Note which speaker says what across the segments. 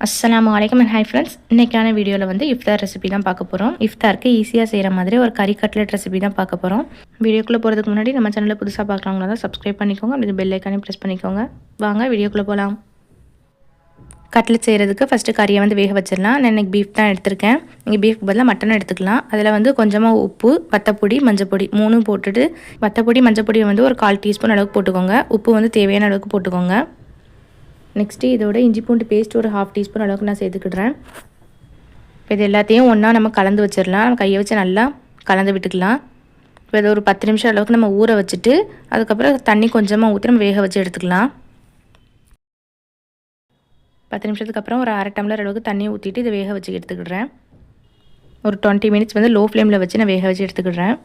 Speaker 1: அஸ்ஸலாமு அலைக்கும் and hi friends. இன்றைக்கான வீடியோவில் வந்து இஃப்தார் ரெசிபி தான் பார்க்க போகிறோம். இஃப்தாருக்கு ஈஸியாக செய்கிற மாதிரி ஒரு கறி கட்லெட் ரெசிபி தான் பார்க்க போகிறோம். வீடியோக்குள்ளே போகிறதுக்கு முன்னாடி நம்ம சேனலில் புதுசாக பார்க்குறவங்களா தான் சப்ஸ்கிரைப் பண்ணிக்கோங்க. அப்படி பெல் ஐக்கானே ப்ரெஸ் பண்ணிக்கோங்க. வாங்க வீடியோக்குள்ளே போகலாம். கட்லெட் செய்கிறதுக்கு ஃபஸ்ட்டு கறியை வந்து வேக வச்சிடலாம். நான் இன்றைக்கி பீஃப் தான் எடுத்திருக்கேன். நீங்கள் பீஃப்க்கு பதிலாக மட்டன் எடுத்துக்கலாம். அதில் வந்து கொஞ்சமாக உப்பு, வத்தப்பொடி, மஞ்சப்பொடி 3 போட்டுட்டு வத்தப்பொடி மஞ்சப்பொடியை வந்து ஒரு 1/4 டீஸ்பூன் அளவுக்கு போட்டுக்கோங்க. உப்பு வந்து தேவையான அளவுக்கு போட்டுக்கோங்க. நெக்ஸ்ட்டு இதோட இஞ்சி பூண்டு பேஸ்ட் ஒரு 1/2 டீஸ்பூன் அளவுக்கு நான் சேர்த்துக்கிடுறேன். இப்போ இது எல்லாத்தையும் ஒன்றா நம்ம கலந்து வச்சிடலாம். கையை வச்சு நல்லா கலந்து விட்டுக்கலாம். இப்போ இதை ஒரு 10 நிமிஷம் அளவுக்கு நம்ம ஊற வச்சுட்டு அதுக்கப்புறம் தண்ணி கொஞ்சமாக ஊற்றி நம்ம வேக வச்சு எடுத்துக்கலாம். 10 நிமிஷத்துக்கு அப்புறம் ஒரு 1/2 டம்ளர் அளவுக்கு தண்ணி ஊற்றிட்டு இதை வேக வச்சு எடுத்துக்கிடுறேன். ஒரு 20 மினிட்ஸ் வந்து லோ ஃப்ளேமில் வச்சு நான் வேக வச்சு எடுத்துக்கிடுறேன்.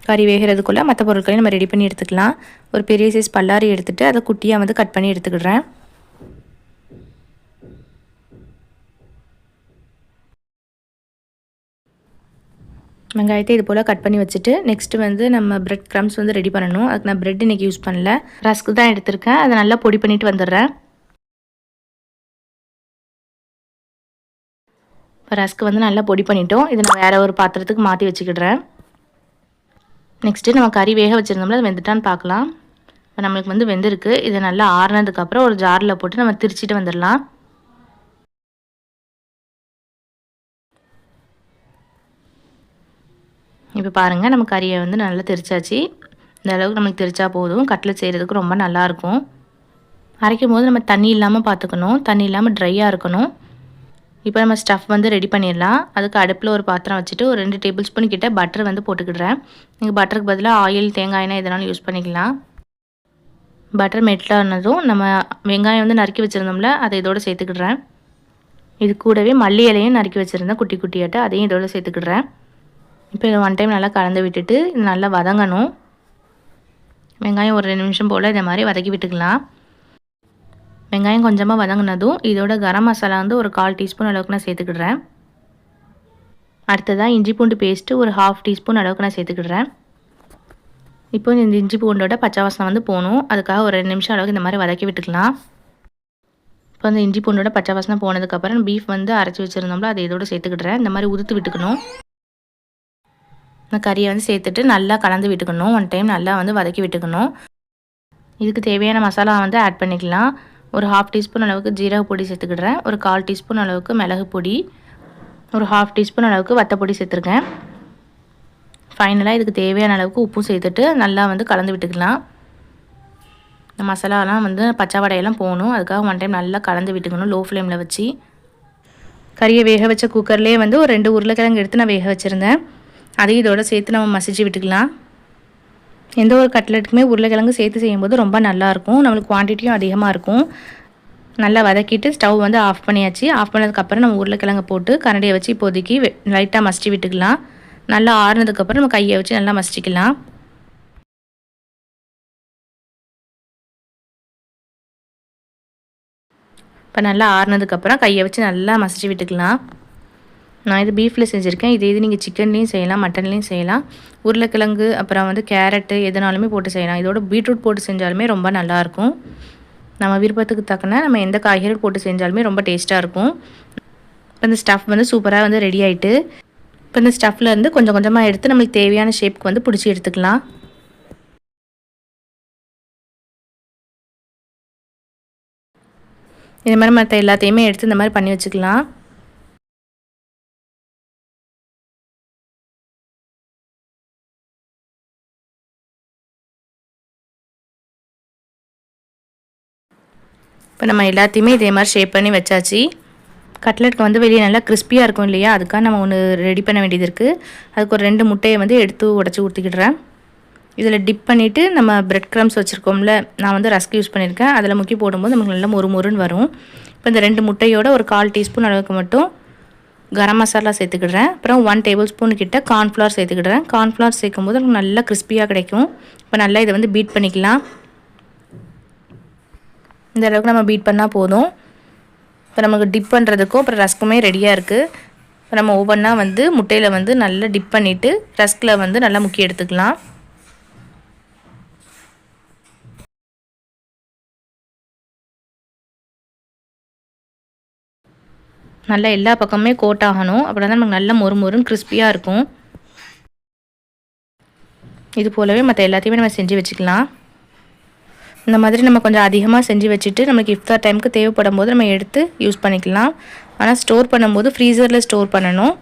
Speaker 1: கறி வேகிறதுக்குள்ளே மற்ற பொருட்களையும் நம்ம ரெடி பண்ணி எடுத்துக்கலாம். ஒரு பெரிய சைஸ் பல்லாரி எடுத்துகிட்டு அதை குட்டியாக வந்து கட் பண்ணி எடுத்துக்கிடுறேன். வெங்காயத்தை இது போல் கட் பண்ணி வச்சுட்டு நெக்ஸ்ட்டு வந்து நம்ம பிரெட் க்ரம்ஸ் வந்து ரெடி பண்ணணும். அதுக்கு நான் பிரெட் இன்றைக்கி யூஸ் பண்ணல, ரஸ்க் தான் எடுத்திருக்கேன். அதை நல்லா பொடி பண்ணிவிட்டு வந்துடுறேன். இப்போ ரஸ்க் வந்து நல்லா பொடி பண்ணிட்டோம். இதை நான் வேறு ஒரு பாத்திரத்துக்கு மாற்றி வச்சுக்கிடுறேன். நெக்ஸ்ட்டு நம்ம கறி வேக வச்சுருந்தோம்ல அது வெந்துட்டான்னு பார்க்கலாம். இப்போ நம்மளுக்கு வந்து வெந்திருக்கு. இதை நல்லா ஆறுனதுக்கப்புறம் ஒரு ஜாரில் போட்டு நம்ம திரிச்சிட்டு வந்துடலாம். இப்போ பாருங்கள், நம்ம கறியை வந்து நல்லா திரிச்சாச்சு. இந்த அளவுக்கு நமக்கு திரிச்சா போதும். கட்லெட் செய்கிறதுக்கு ரொம்ப நல்லாயிருக்கும். அரைக்கும் போது நம்ம தண்ணி இல்லாமல் பார்த்துக்கணும். தண்ணி இல்லாமல் ட்ரையாக இருக்கணும். இப்போ நம்ம ஸ்டஃப் வந்து ரெடி பண்ணிடலாம். அதுக்கு அடுப்பில் ஒரு பாத்திரம் வச்சுட்டு ஒரு 2 டேபிள் ஸ்பூன் கிட்ட பட்டர் வந்து போட்டுக்கிடுறேன். நீங்கள் பட்டருக்கு பதிலாக ஆயில், தேங்காய் எண்ணெய் எதனாலும் யூஸ் பண்ணிக்கலாம். பட்டர் மெல்ட் ஆனதும் நம்ம வெங்காயம் வந்து நறுக்கி வச்சுருந்தோம்ல அதை இதோடு சேர்த்துக்கிடுறேன். இது கூடவே மல்லி இலையும் நறுக்கி வச்சுருந்தேன் குட்டி குட்டியாட்ட, அதையும் இதோடு சேர்த்துக்கிடுறேன். இப்போ இதை 1 டைம் நல்லா கலந்து விட்டுட்டு இது நல்லா வதங்கணும். வெங்காயம் ஒரு 2 நிமிஷம் போல் இதை மாதிரி வதக்கி விட்டுக்கலாம். வெங்காயம் கொஞ்சமாக வதங்கினதும் இதோட கரம் மசாலா வந்து ஒரு 1/4 டீஸ்பூன் அளவுக்கு நான் சேர்த்துக்கிடுறேன். அடுத்ததாக இஞ்சி பூண்டு பேஸ்ட்டு ஒரு 1/2 டீஸ்பூன் அளவுக்கு நான் சேர்த்துக்கிடுறேன். இப்போ இந்த இஞ்சி பூண்டோட பச்சை வாசனை வந்து போகணும். அதுக்காக ஒரு 2 நிமிஷம் அளவுக்கு இந்த மாதிரி வதக்கி விட்டுக்கலாம். இப்போ அந்த இஞ்சி பூண்டோட பச்சை வாசனை போனதுக்கப்புறம் பீஃப் வந்து அரைச்சி வச்சுருந்தோம்ல அதை இதோடு சேர்த்துக்கிடுறேன். இந்த மாதிரி உதுத்து விட்டுக்கணும். இந்த கறியை வந்து சேர்த்துட்டு நல்லா கலந்து விட்டுக்கணும். 1 டைம் நல்லா வந்து வதக்கி விட்டுக்கணும். இதுக்கு தேவையான மசாலா வந்து ஆட் பண்ணிக்கலாம். ஒரு 1/2 டீஸ்பூன் அளவுக்கு ஜீரக பொடி சேர்த்துக்கிடுறேன். ஒரு 1/4 டீஸ்பூன் அளவுக்கு மிளகு பொடி, ஒரு 1/2 டீஸ்பூன் அளவுக்கு வத்தப்பொடி சேர்த்துருக்கேன். ஃபைனலாக இதுக்கு தேவையான அளவுக்கு உப்பும் சேர்த்துட்டு நல்லா வந்து கலந்து விட்டுக்கலாம். இந்த மசாலாலாம் வந்து பச்சை வடையெல்லாம் போகணும். அதுக்காக 1 டைம் நல்லா கலந்து விட்டுக்கணும் லோ ஃப்ளேமில் வச்சு. கறியை வேக வச்ச குக்கர்லேயே வந்து ஒரு 2 உருளைக்கிழங்கு எடுத்து நான் வேக வச்சுருந்தேன். அதையும் இதோட சேர்த்து நம்ம மசிச்சு விட்டுக்கலாம். எந்த ஒரு கட்லெட்டுக்குமே உருளைக்கிழங்கு சேர்த்து செய்யும்போது ரொம்ப நல்லாயிருக்கும். நம்மளுக்கு குவான்டிட்டியும் அதிகமாக இருக்கும். நல்லா வதக்கிட்டு ஸ்டவ் வந்து ஆஃப் பண்ணியாச்சு. ஆஃப் பண்ணதுக்கப்புறம் நம்ம உருளைக்கிழங்கு போட்டு கரண்டியை வச்சு இப்போதைக்கு லைட்டாக மசிச்சு விட்டுக்கலாம். நல்லா ஆறுனதுக்கப்புறம் நம்ம கையை வச்சு நல்லா மசிச்சிக்கலாம். இப்போ நல்லா ஆறுனதுக்கப்புறம் கையை வச்சு நல்லா மசிச்சு விட்டுக்கலாம். நான் இது பீஃபில் செஞ்சுருக்கேன். இது நீங்கள் சிக்கன்லேயும் செய்யலாம், மட்டன்லேயும் செய்யலாம். உருளைக்கிழங்கு அப்புறம் வந்து கேரட்டு எதுனாலுமே போட்டு செய்யலாம். இதோட பீட்ரூட் போட்டு செஞ்சாலுமே ரொம்ப நல்லாயிருக்கும். நம்ம விருப்பத்துக்கு தக்கன நம்ம எந்த காய்கறி போட்டு செஞ்சாலுமே ரொம்ப டேஸ்ட்டாக இருக்கும். இப்போ இந்த ஸ்டஃப் வந்து சூப்பராக வந்து ரெடி ஆகிட்டு இப்போ இந்த ஸ்டஃப்லேருந்து கொஞ்சம் கொஞ்சமாக எடுத்து நம்மளுக்கு தேவையான ஷேப்புக்கு வந்து பிடிச்சி எடுத்துக்கலாம். இந்த மாதிரி மற்ற எல்லாத்தையுமே எடுத்து இந்த மாதிரி பண்ணி வச்சுக்கலாம். இப்போ நம்ம எல்லாத்தையுமே இதே மாதிரி ஷேப் பண்ணி வச்சாச்சு. கட்லெட்க்கு வந்து வெளியே நல்லா கிறிஸ்பியாக இருக்கும் இல்லையா, அதுக்காக நம்ம ஒன்று ரெடி பண்ண வேண்டியது இருக்குது. அதுக்கு ஒரு 2 முட்டையை வந்து எடுத்து உடச்சி ஊற்றிக்கிடுறேன். இதில் டிப் பண்ணிவிட்டு நம்ம பிரெட் க்ரம்ஸ் வச்சுருக்கோம்ல, நான் வந்து ரஸ்க் யூஸ் பண்ணியிருக்கேன். அதில் முக்கி போடும்போது நமக்கு நல்லா மொறுன்னு வரும். இப்போ இந்த 2 முட்டையோட ஒரு 1/4 டீஸ்பூன் அளவுக்கு மட்டும் கரம் மசாலா சேர்த்துக்கிடுறேன். அப்புறம் 1 டேபிள் ஸ்பூன் கிட்ட கார்ன்ஃப்ளவர் சேர்த்துக்கிடுறேன். கார்ன்ஃப்ளவர் சேர்க்கும் போது நமக்கு நல்லா கிறிஸ்பியாக கிடைக்கும். இப்போ நல்லா இதை வந்து பீட் பண்ணிக்கலாம். இந்த அளவுக்கு நம்ம பீட் பண்ணால் போதும். இப்போ நமக்கு டிப் பண்ணுறதுக்கும் அப்புறம் ரஸ்க்குமே ரெடியாக இருக்குது. இப்போ நம்ம ஒவ்வொன்றா வந்து முட்டையில் வந்து நல்லா டிப் பண்ணிவிட்டு ரஸ்கில் வந்து நல்லா முக்கி எடுத்துக்கலாம். நல்லா எல்லா பக்கமுமே கோட் ஆகணும். அப்படின்னா தான் நமக்கு நல்லா மொறுமொறுன்னு கிறிஸ்பியாக இருக்கும். இது போலவே மற்ற எல்லாத்தையுமே நம்ம செஞ்சு வச்சுக்கலாம். இந்த மாதிரி நம்ம கொஞ்சம் அதிகமாக செஞ்சு வச்சுட்டு நமக்கு இஃப்தார் டைமுக்கு தேவைப்படும் போது நம்ம எடுத்து யூஸ் பண்ணிக்கலாம். ஆனால் ஸ்டோர் பண்ணும்போது ஃப்ரீசரில் ஸ்டோர் பண்ணணும்.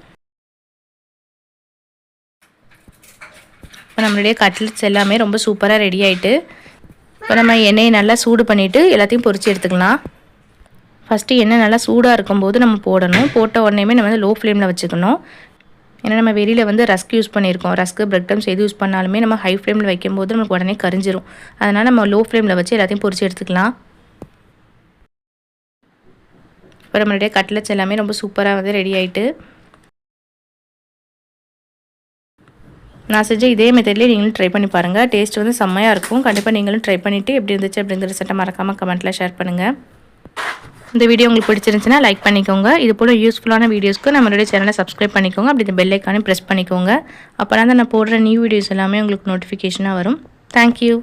Speaker 1: இப்போ நம்மளுடைய கட்லெட்ஸ் எல்லாமே ரொம்ப சூப்பராக ரெடி ஆகிட்டு, இப்போ நம்ம எண்ணெயை நல்லா சூடு பண்ணிவிட்டு எல்லாத்தையும் பொரித்து எடுத்துக்கலாம். ஃபஸ்ட்டு எண்ணெய் நல்லா சூடாக இருக்கும்போது நம்ம போடணும். போட்ட உடனேமே நம்ம வந்து லோ ஃப்ளேமில் வச்சுக்கணும். ஏன்னா நம்ம வெளியில் வந்து ரஸ்க் யூஸ் பண்ணியிருக்கோம். ரஸ்க்கு, பிரெட் க்ரம்ஸ் எது யூஸ் பண்ணாலுமே நம்ம ஹை ஃப்ளேமில் வைக்கும்போது நமக்கு உடனே கரிஞ்சிரும். அதனால் நம்ம லோ ஃப்ளேமில் வச்சு எல்லாத்தையும் பொரித்து எடுத்துக்கலாம். இப்போ நம்மளுடைய கட்லெட்ஸ் எல்லாமே ரொம்ப சூப்பராக வந்து ரெடி ஆகிட்டு, நான் செஞ்ச இதே மெத்தட்லேயே நீங்களும் ட்ரை பண்ணி பாருங்கள். டேஸ்ட் வந்து செம்மையாக இருக்கும். கண்டிப்பாக நீங்களும் ட்ரை பண்ணிவிட்டு எப்படி இருந்துச்சு அப்படிங்கிற ரிசல்ட்டை மறக்காமல் கமெண்ட்டில் ஷேர் பண்ணுங்கள். இந்த வீடியோ உங்களுக்கு பிடிச்சிருந்துச்சுன்னா லைக் பண்ணிக்கோங்க. இது போல் யூஸ்ஃபுல்லான வீடியோஸ்க்கு நம்மளுடைய சேனலை சப்ஸ்கிரைப் பண்ணிக்கோங்க. அப்படி இந்த பெல் ஐக்கானையும் ப்ரெஸ் பண்ணிக்கோங்க. அப்போ தான் நான் போடுற நியூ வீடியோஸ் எல்லாமே உங்களுக்கு நோட்டிஃபிகேஷனாக வரும். தேங்க்யூ.